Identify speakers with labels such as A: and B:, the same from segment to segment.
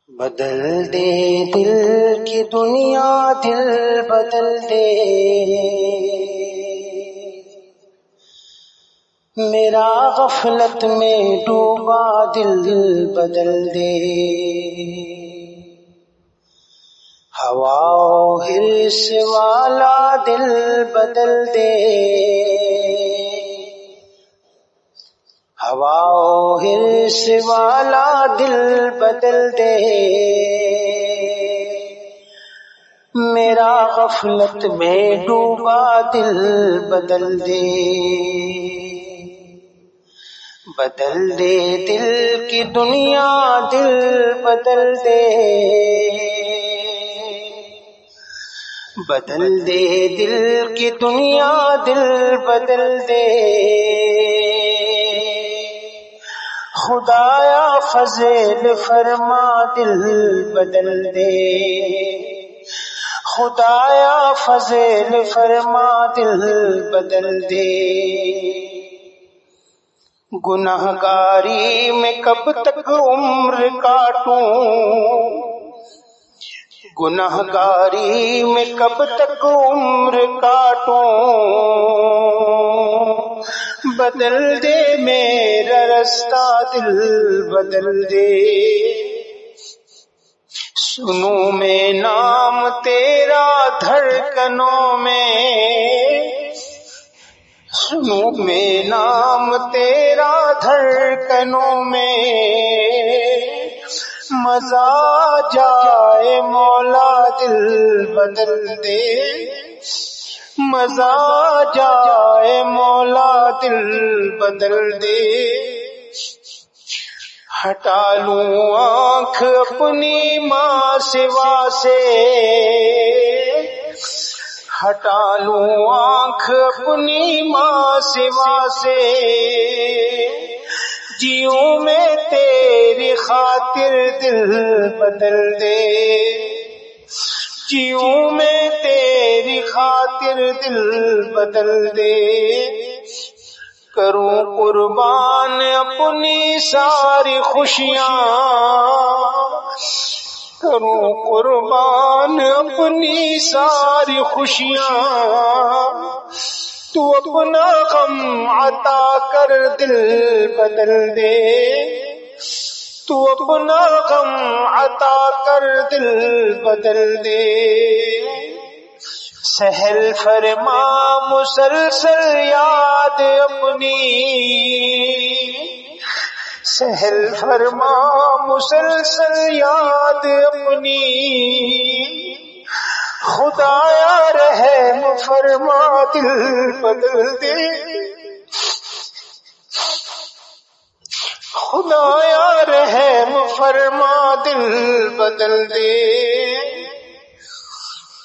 A: بدل دے دل کی دنیا، دل بدل دے میرا غفلت میں ڈوبا دل بدل دے، ہوا و حرص والا دل بدل دے، ہوا و حرص والا دل بدل دے میرا غفلت میں ڈوبا دل بدل دے، بدل دے دل کی دنیا، دل بدل دے، بدل دے دل کی دنیا، دل بدل دے، خدایا فضل فرما دل بدل دے، خدایا فضل فرما دل بدل دے، گنہگاری میں کب تک عمر کاٹوں، گنہگاری میں کب تک عمر کاٹوں، بدل دے میرا رستہ دل بدل دے، سنوں میں نام تیرا دھڑکنوں میں، سنوں میں نام تیرا دھڑکنوں میں، مزہ جائے مولا دل بدل دے، مزہ جائے مولا دل بدل دے، ہٹا لوں آنکھ اپنی ماں سوا سے، ہٹا لوں آنکھ اپنی ماں سوا سے، جیوں میں تیری خاطر دل بدل دے، جیوں میں تیری خاطر دل بدل دے، کروں قربان اپنی ساری خوشیاں، کروں قربان اپنی ساری خوشیاں، تو اپنا غم عطا کر دل بدل دے، تو اپنا غم عطا کر دل بدل دے، سہل فرما مسلسل یاد اپنی، سہل فرما مسلسل یاد اپنی، خدایا رحم فرما دل بدل دے، خدایا رحم فرما دل بدل دے،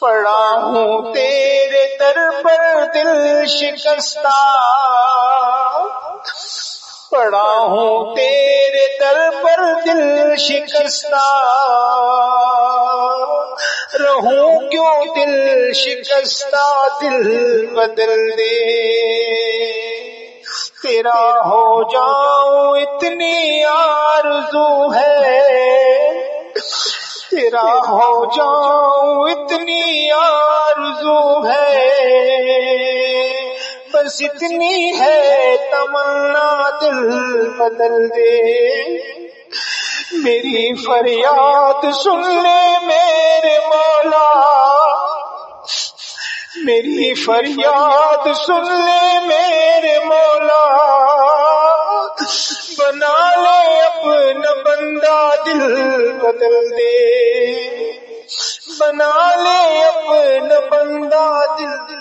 A: پڑا ہوں تیرے در پر دل شکستہ، پڑا ہوں تیرے در پر دل شکستہ، رہوں کیوں دل شکستہ دل بدل دے، تیرا ہو جاؤں اتنی آرزو ہے، تیرا ہو جاؤں اتنی آرزو ہے، بس اتنی ہے تمنا دل بدل دے، میری فریاد سن لے میرے مولا، میری فریاد سن لے میرے مولا، بنا لے اپنا بندہ دل بدل دے، بنا لے اپنا بندہ دل